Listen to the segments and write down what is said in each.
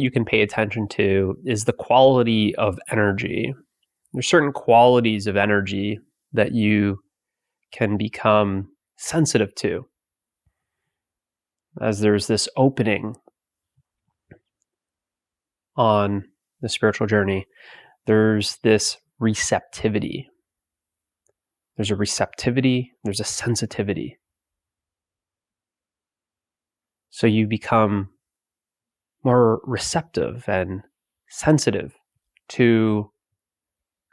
you can pay attention to is the quality of energy. There's certain qualities of energy that you can become sensitive to, as there's this opening on the spiritual journey. There's this receptivity. There's a receptivity, there's a sensitivity. So you become more receptive and sensitive to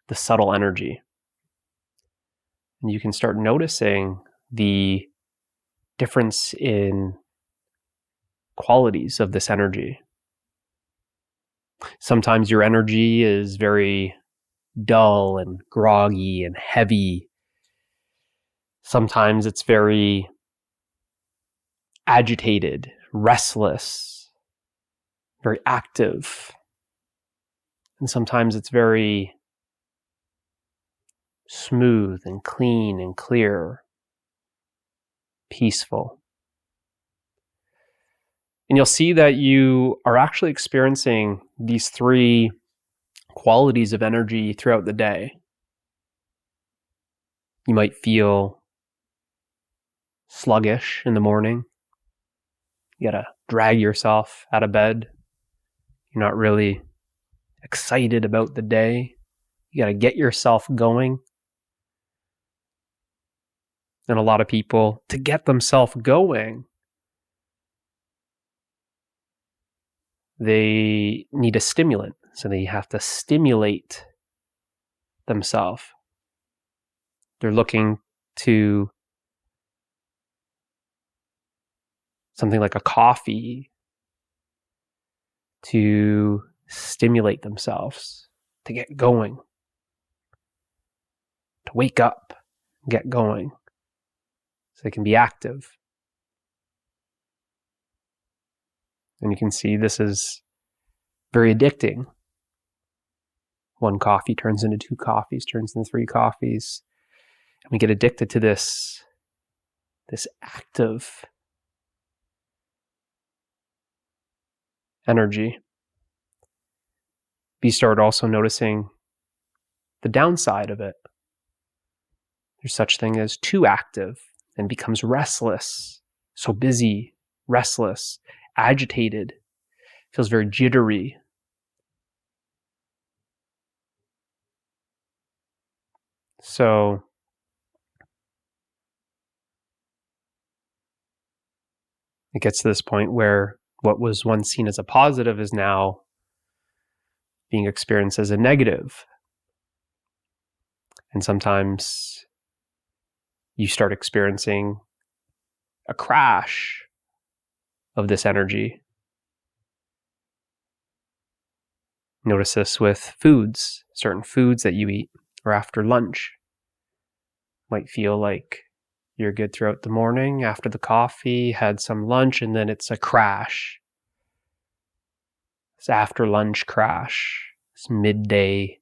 the subtle energy. And you can start noticing the difference in qualities of this energy. Sometimes your energy is very dull and groggy and heavy. Sometimes it's very agitated, restless, very active. And sometimes it's very smooth and clean and clear, peaceful. And you'll see that you are actually experiencing these three qualities of energy throughout the day. You might feel sluggish in the morning. You gotta drag yourself out of bed. You're not really excited about the day. You gotta get yourself going. And a lot of people, to get themselves going, they need a stimulant. So they have to stimulate themselves. They're looking to something like a coffee to stimulate themselves, to get going, to wake up, get going, so they can be active. And you can see this is very addicting. One coffee turns into 2 coffees, turns into 3 coffees. And we get addicted to this active energy. You start also noticing the downside of it. There's such thing as too active and becomes restless, so busy, restless, agitated, feels very jittery. So it gets to this point where what was once seen as a positive is now being experienced as a negative. And sometimes you start experiencing a crash of this energy. Notice this with foods, certain foods that you eat, or after lunch. Might feel like you're good throughout the morning, after the coffee, had some lunch, and then it's a crash. It's after lunch crash, it's midday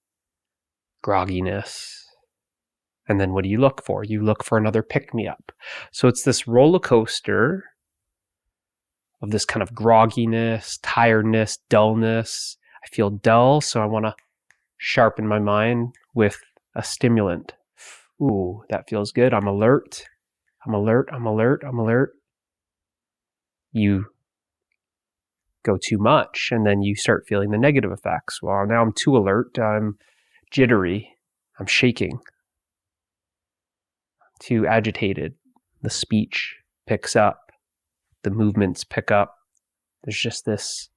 grogginess. And then what do you look for? You look for another pick-me-up. So it's this roller coaster of this kind of grogginess, tiredness, dullness. I feel dull, so I want to sharpen my mind with a stimulant. Ooh, that feels good. I'm alert. I'm alert. I'm alert. I'm alert. You go too much, and then you start feeling the negative effects. Well, now I'm too alert. I'm jittery. I'm shaking. Too agitated. The speech picks up. The movements pick up. There's just this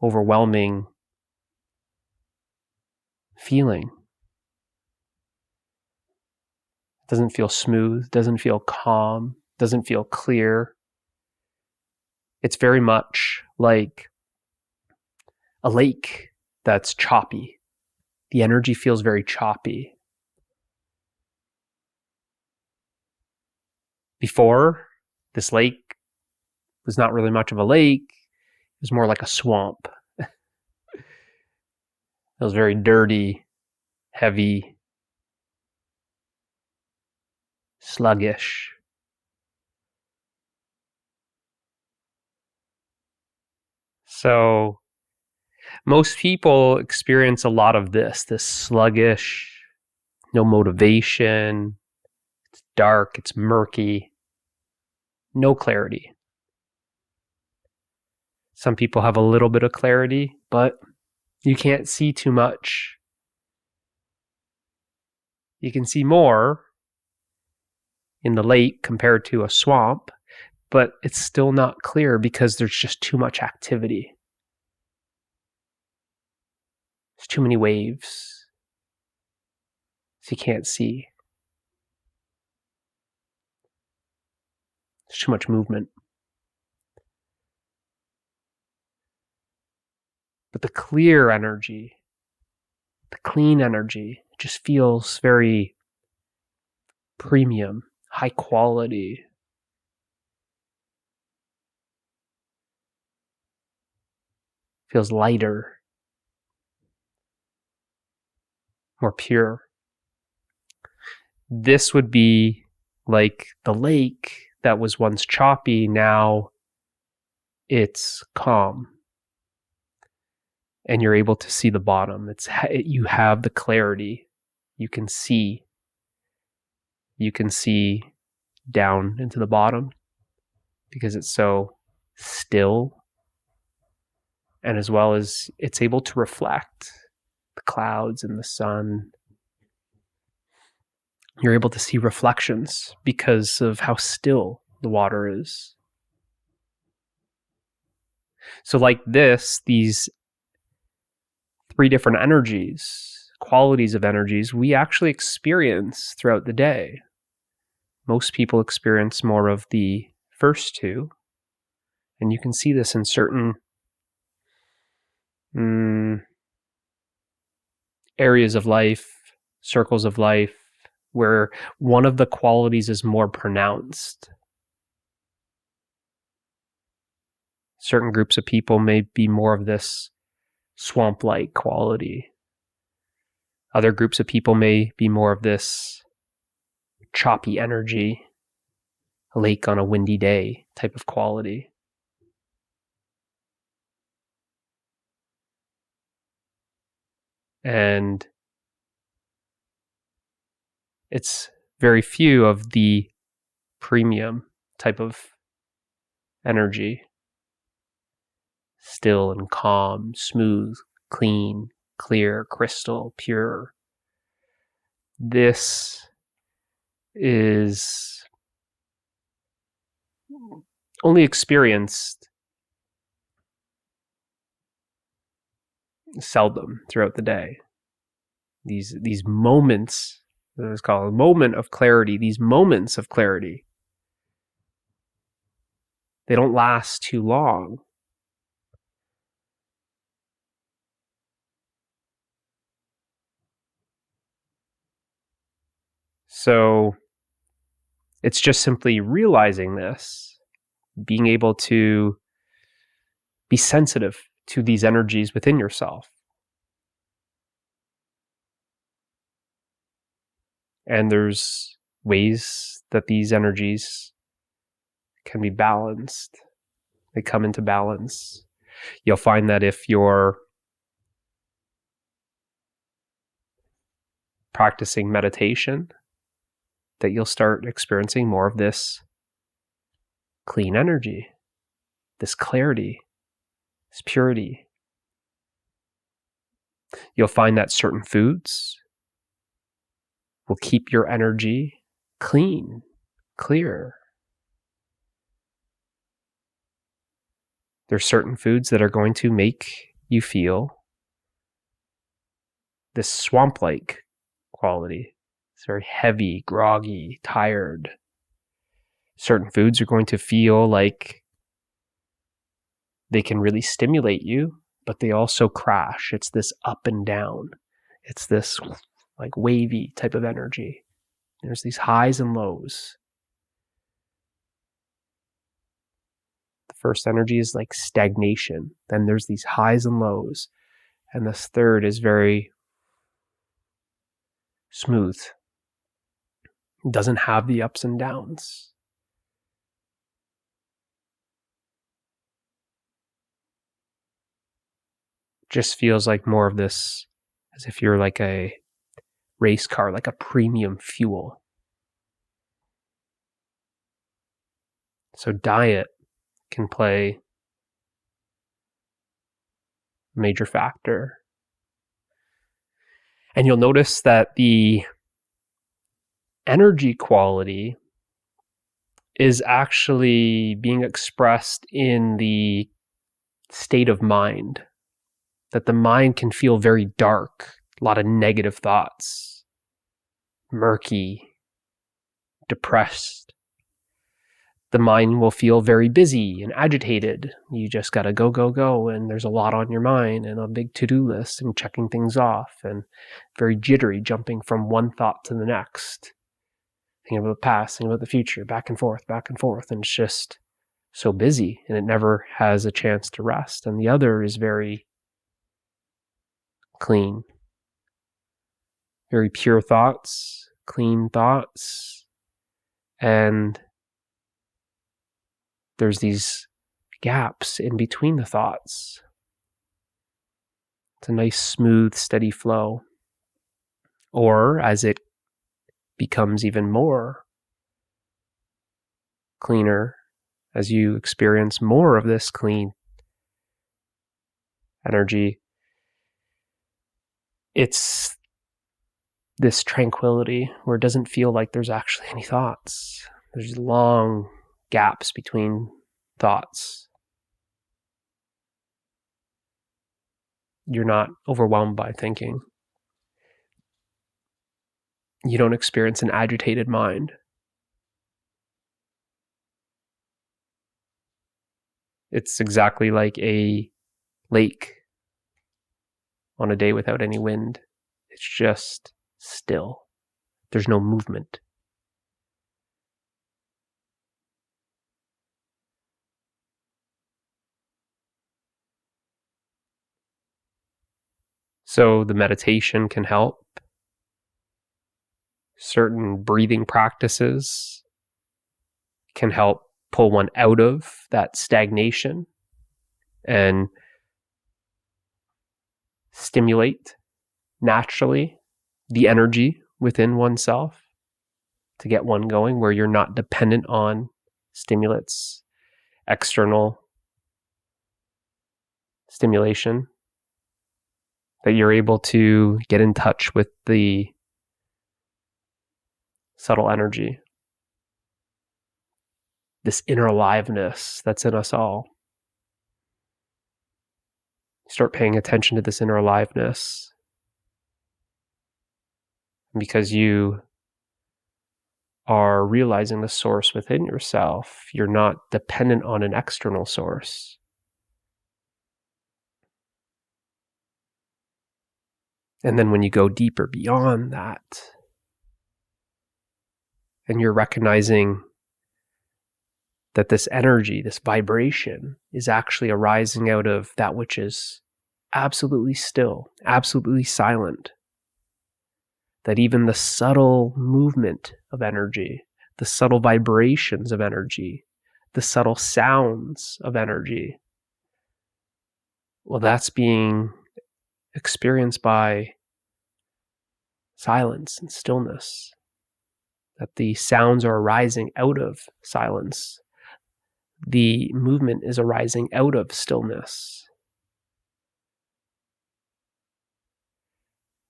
overwhelming feeling. It doesn't feel smooth, doesn't feel calm, doesn't feel clear. It's very much like a lake that's choppy. The energy feels very choppy. Before, this lake was not really much of a lake. It was more like a swamp. It was very dirty, heavy, sluggish. So most people experience a lot of this sluggish, no motivation, it's dark, it's murky, no clarity. Some people have a little bit of clarity, but you can't see too much. You can see more in the lake compared to a swamp, but it's still not clear because there's just too much activity. There's too many waves, so you can't see. There's too much movement. But the clear energy, the clean energy, just feels very premium, high quality. Feels lighter, more pure. This would be like the lake that was once choppy, now it's calm. And you're able to see the bottom. You have the clarity. You can see down into the bottom because it's so still, and as well as it's able to reflect the clouds and the sun. You're able to see reflections because of how still the water is. So like these three different energies, qualities of energies, we actually experience throughout the day. Most people experience more of the first two, and you can see this in certain areas of life, circles of life, where one of the qualities is more pronounced. Certain groups of people may be more of this swamp-like quality. Other groups of people may be more of this choppy energy, a lake on a windy day type of quality. And it's very few of the premium type of energy. Still and calm, smooth, clean, clear, crystal, pure. This is only experienced seldom throughout the day. These moments, it's called a moment of clarity, these moments of clarity, they don't last too long. So it's just simply realizing this, being able to be sensitive to these energies within yourself. And there's ways that these energies can be balanced. They come into balance. You'll find that if you're practicing meditation, that you'll start experiencing more of this clean energy, this clarity, this purity. You'll find that certain foods will keep your energy clean, clear. There's certain foods that are going to make you feel this swamp-like quality. It's very heavy, groggy, tired. Certain foods are going to feel like they can really stimulate you, but they also crash. It's this up and down. It's this like wavy type of energy. There's these highs and lows. The first energy is like stagnation. Then there's these highs and lows. And this third is very smooth. It doesn't have the ups and downs. just feels like more of this, as if you're like a race car, like a premium fuel. So diet can play a major factor. And you'll notice that the energy quality is actually being expressed in the state of mind, that the mind can feel very dark, a lot of negative thoughts, murky, depressed. The mind will feel very busy and agitated. You just got to go, go, go. And there's a lot on your mind and a big to-do list and checking things off and very jittery, jumping from one thought to the next. Thinking about the past, thinking about the future, back and forth. And it's just so busy and it never has a chance to rest. And the other is very clean, very pure thoughts, clean thoughts. And there's these gaps in between the thoughts. It's a nice, smooth, steady flow. Or as it becomes even more cleaner, as you experience more of this clean energy, it's this tranquility where it doesn't feel like there's actually any thoughts. There's long gaps between thoughts. You're not overwhelmed by thinking. You don't experience an agitated mind. It's exactly like a lake on a day without any wind. It's just still. There's no movement. So the meditation can help. Certain breathing practices can help pull one out of that stagnation and stimulate naturally the energy within oneself to get one going, where you're not dependent on stimulants, external stimulation, that you're able to get in touch with the subtle energy, this inner aliveness that's in us all. Start paying attention to this inner aliveness, because you are realizing the source within yourself. You're not dependent on an external source. And then when you go deeper beyond that, and you're recognizing that this energy, this vibration, is actually arising out of that which is absolutely still, absolutely silent. That even the subtle movement of energy, the subtle vibrations of energy, the subtle sounds of energy, well, that's being experienced by silence and stillness. That the sounds are arising out of silence. The movement is arising out of stillness.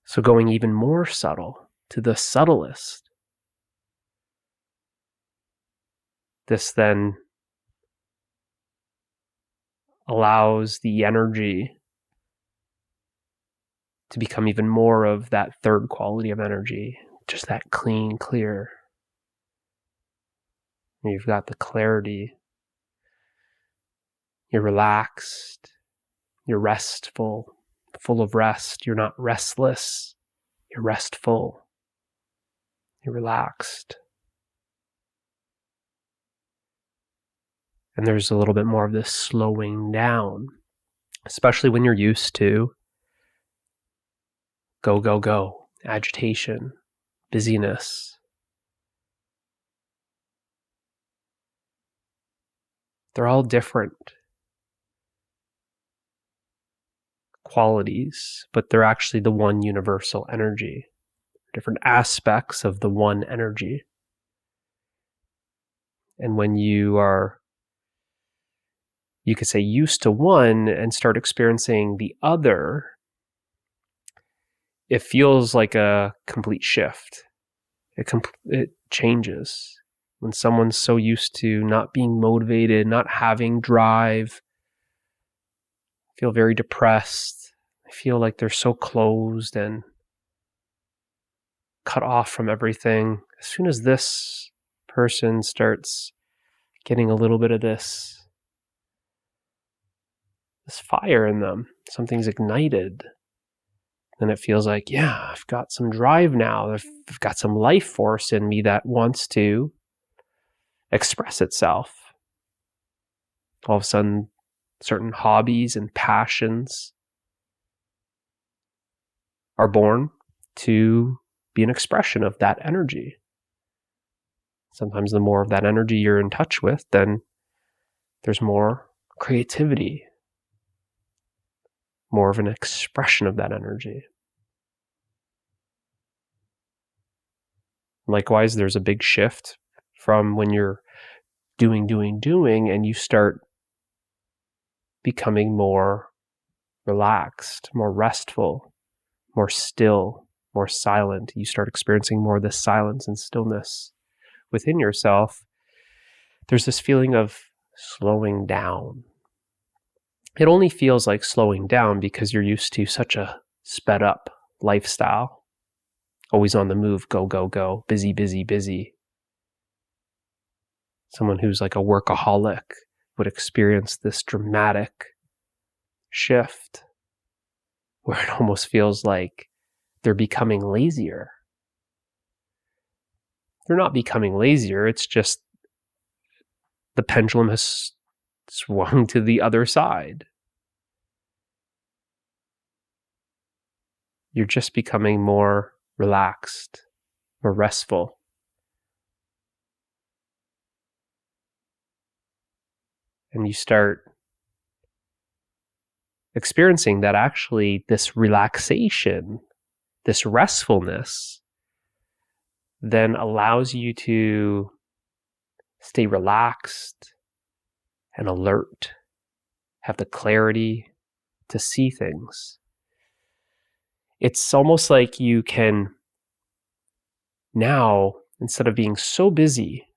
So going even more subtle to the subtlest, this then allows the energy to become even more of that third quality of energy, just that clean, clear. And you've got the clarity. You're relaxed. You're restful, full of rest. You're not restless. You're restful. You're relaxed. And there's a little bit more of this slowing down, especially when you're used to go, go, go, agitation, busyness. They're all different qualities, but they're actually the one universal energy, different aspects of the one energy. And when you are, you could say, used to one and start experiencing the other, it feels like a complete shift. It changes. When someone's so used to not being motivated, not having drive, feel very depressed, I feel like they're so closed and cut off from everything. As soon as this person starts getting a little bit of this fire in them, something's ignited, then it feels like, yeah, I've got some drive now. I've got some life force in me that wants to express itself. All of a sudden, certain hobbies and passions are born to be an expression of that energy. Sometimes the more of that energy you're in touch with, then there's more creativity, more of an expression of that energy. Likewise, there's a big shift from when you're doing, and you start becoming more relaxed, more restful, more still, more silent. You start experiencing more of this silence and stillness within yourself. There's this feeling of slowing down. It only feels like slowing down because you're used to such a sped up lifestyle. Always on the move, go, go, go, busy, busy, busy. Someone who's like a workaholic would experience this dramatic shift where it almost feels like they're becoming lazier. They're not becoming lazier, it's just the pendulum has swung to the other side. You're just becoming more relaxed, more restful. And you start experiencing that actually this relaxation, this restfulness, then allows you to stay relaxed and alert, have the clarity to see things. It's almost like you can now, instead of being so busy,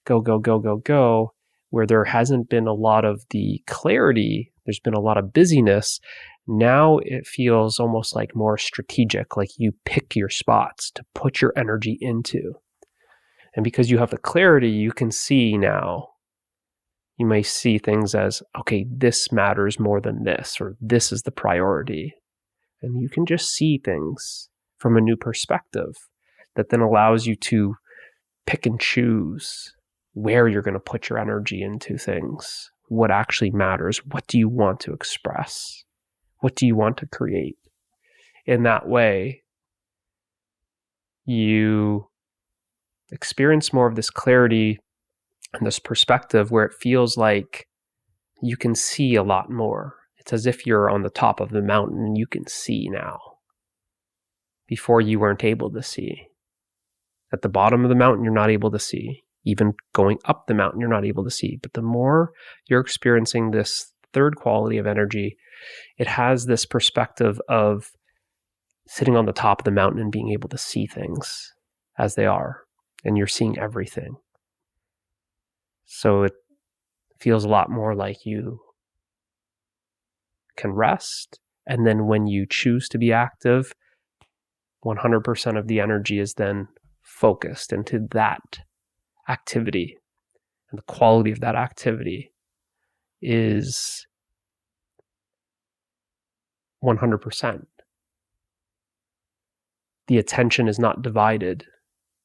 go, go, go, go, go, where there hasn't been a lot of the clarity, there's been a lot of busyness. Now it feels almost like more strategic, like you pick your spots to put your energy into. And because you have the clarity, you can see now. You may see things as, okay, this matters more than this, or this is the priority. And you can just see things from a new perspective that then allows you to pick and choose where you're going to put your energy into things, what actually matters, what do you want to express, what do you want to create. In that way, you experience more of this clarity and this perspective where it feels like you can see a lot more. It's as if you're on the top of the mountain and you can see now. Before you weren't able to see. At the bottom of the mountain, you're not able to see. Even going up the mountain, you're not able to see. But the more you're experiencing this third quality of energy, it has this perspective of sitting on the top of the mountain and being able to see things as they are. And you're seeing everything. So it feels a lot more like you can rest. And then when you choose to be active, 100% of the energy is then focused into that activity. And the quality of that activity is 100%. The attention is not divided.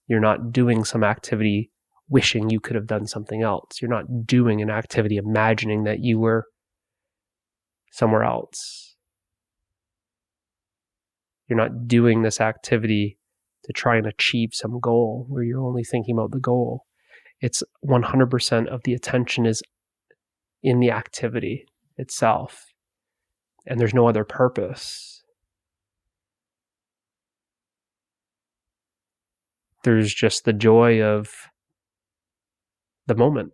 You're not doing some activity wishing you could have done something else. You're not doing an activity imagining that you were somewhere else. You're not doing this activity to try and achieve some goal where you're only thinking about the goal. It's 100% of the attention is in the activity itself. and there's no other purpose. There's just the joy of the moment.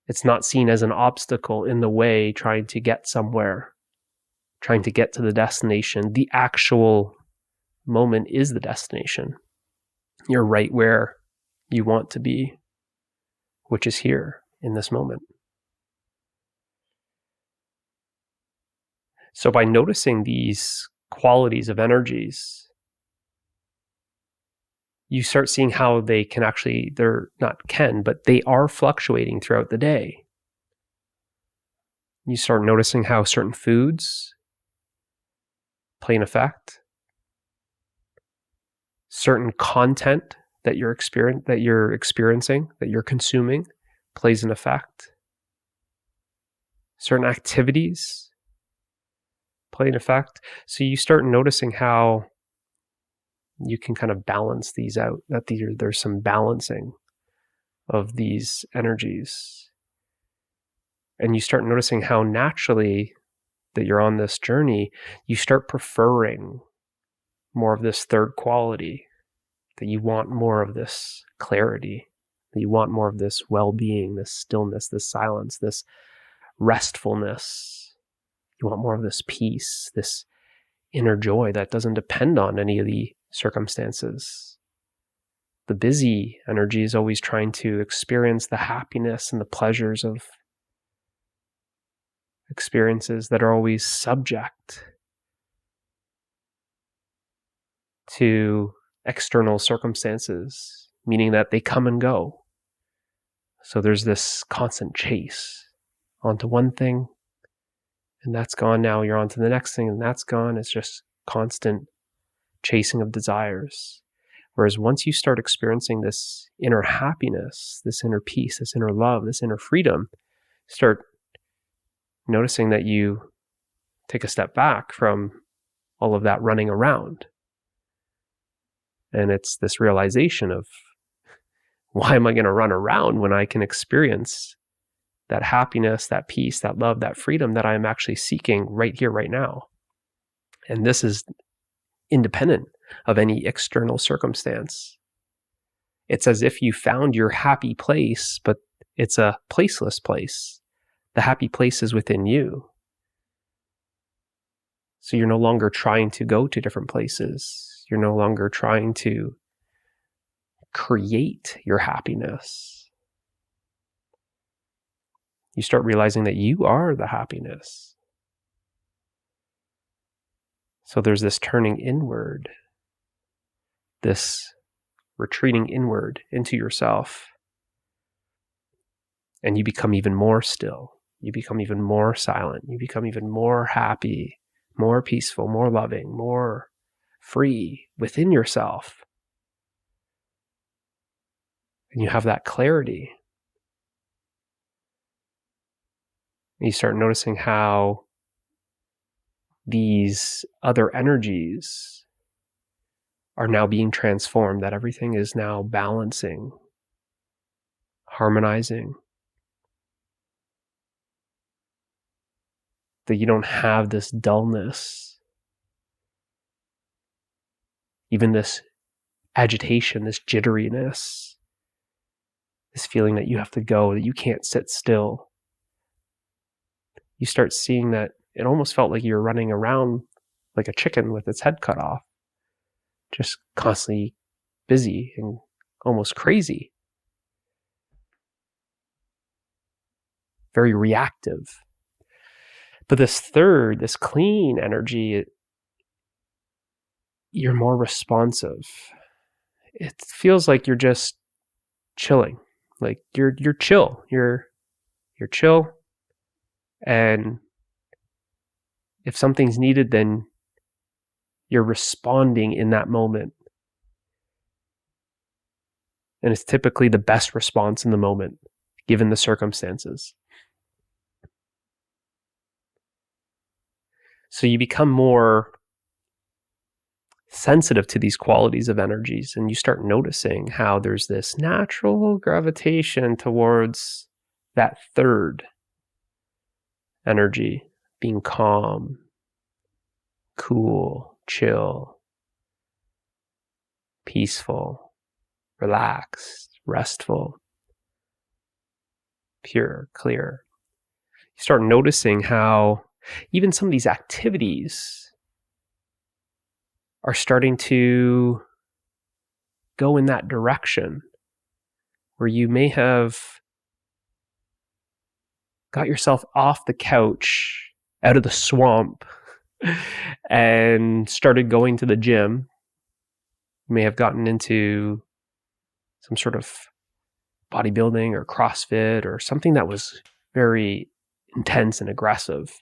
It's not seen as an obstacle in the way trying to get somewhere, trying to get to the destination. The actual moment is the destination. You're right where you want to be, which is here in this moment. So by noticing these qualities of energies, you start seeing how they can actually, they're not can, but they are fluctuating throughout the day. You start noticing how certain foods play an effect. Certain content that you're experiencing, that you're consuming, plays an effect. Certain activities play an effect. So you start noticing how you can kind of balance these out, that there's some balancing of these energies. And you start noticing how naturally that you're on this journey, you start preferring more of this third quality, that you want more of this clarity, that you want more of this well-being, this stillness, this silence, this restfulness. You want more of this peace, this inner joy that doesn't depend on any of the circumstances. The busy energy is always trying to experience the happiness and the pleasures of experiences that are always subject to external circumstances, meaning that they come and go. So there's this constant chase onto one thing, and that's gone. Now you're on to the next thing, and that's gone. It's just constant chasing of desires. Whereas once you start experiencing this inner happiness, this inner peace, this inner love, this inner freedom, start noticing that you take a step back from all of that running around. And it's this realization of, why am I going to run around when I can experience that happiness, that peace, that love, that freedom that I'm actually seeking right here, right now? And this is independent of any external circumstance. It's as if you found your happy place, but it's a placeless place. The happy place is within you. So you're no longer trying to go to different places. You're no longer trying to create your happiness. You start realizing that you are the happiness. So there's this turning inward, this retreating inward into yourself. And you become even more still. You become even more silent. You become even more happy, more peaceful, more loving, more free within yourself. And you have that clarity. And you start noticing how these other energies are now being transformed, that everything is now balancing, harmonizing. That you don't have this dullness, even this agitation, this jitteriness, this feeling that you have to go, that you can't sit still. You start seeing that it almost felt like you're running around like a chicken with its head cut off, just constantly busy and almost crazy. Very reactive. But this third, this clean energy, you're more responsive. It feels like you're just chilling. Like you're chill. You're chill. And if something's needed, then you're responding in that moment. And it's typically the best response in the moment, given the circumstances. So you become more sensitive to these qualities of energies, and you start noticing how there's this natural gravitation towards that third energy, being calm, cool, chill, peaceful, relaxed, restful, pure, clear. You start noticing how even some of these activities are starting to go in that direction, where you may have got yourself off the couch, out of the swamp, and started going to the gym. You may have gotten into some sort of bodybuilding or CrossFit or something that was very intense and aggressive.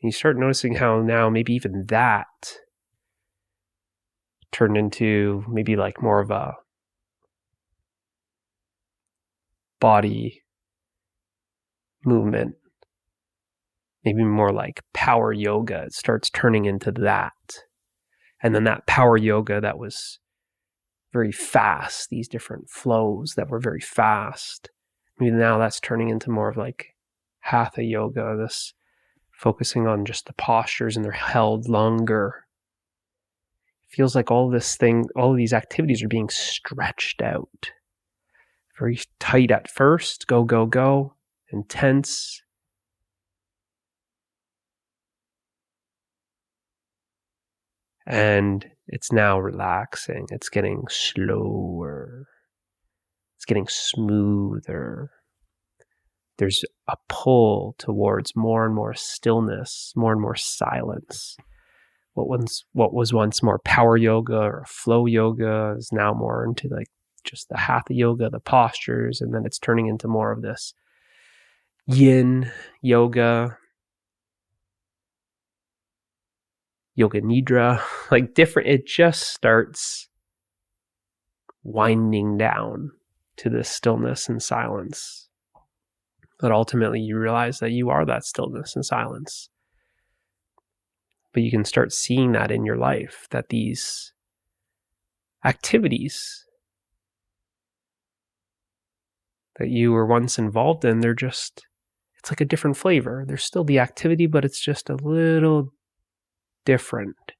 And you start noticing how now maybe even that turned into maybe like more of a body movement, maybe more like power yoga. It starts turning into that. And then that power yoga that was very fast, these different flows that were very fast, maybe now that's turning into more of like hatha yoga, this focusing on just the postures and they're held longer. It feels like all of these activities are being stretched out. Very tight at first, go, go, go, intense. And it's now relaxing. It's getting slower. It's getting smoother. There's a pull towards more and more stillness, more and more silence. What was once more power yoga or flow yoga is now more into like just the hatha yoga, the postures, and then it's turning into more of this yin yoga, yoga nidra, like different. It just starts winding down to this stillness and silence. But ultimately you realize that you are that stillness and silence. But you can start seeing that in your life, that these activities that you were once involved in, it's like a different flavor. There's still the activity, but it's just a little different.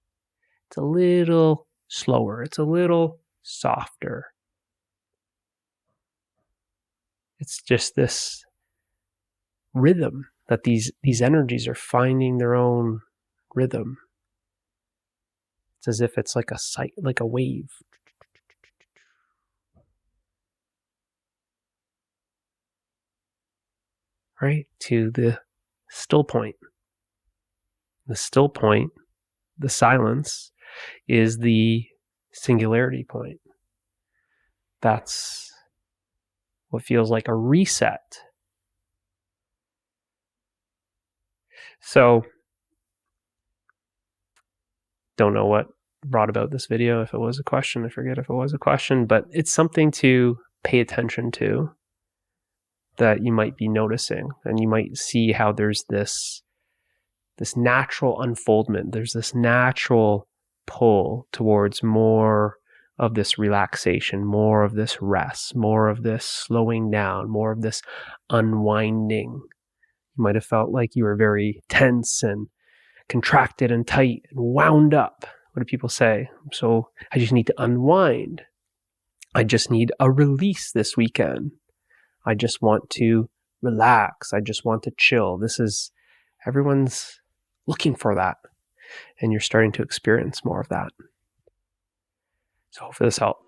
It's a little slower. It's a little softer. It's just this rhythm that these energies are finding their own rhythm. It's as if it's like a wave. Right? To the still point. The still point, the silence, is the singularity point. That's what feels like a reset. So, don't know what brought about this video. If it was a question, I forget if it was a question, but it's something to pay attention to that you might be noticing, and you might see how there's this natural unfoldment. There's this natural pull towards more of this relaxation, more of this rest, more of this slowing down, more of this unwinding. You might have felt like you were very tense and contracted and tight and wound up. What do people say? So I just need to unwind. I just need a release this weekend. I just want to relax. I just want to chill. Everyone's looking for that. And you're starting to experience more of that. So hopefully this helped.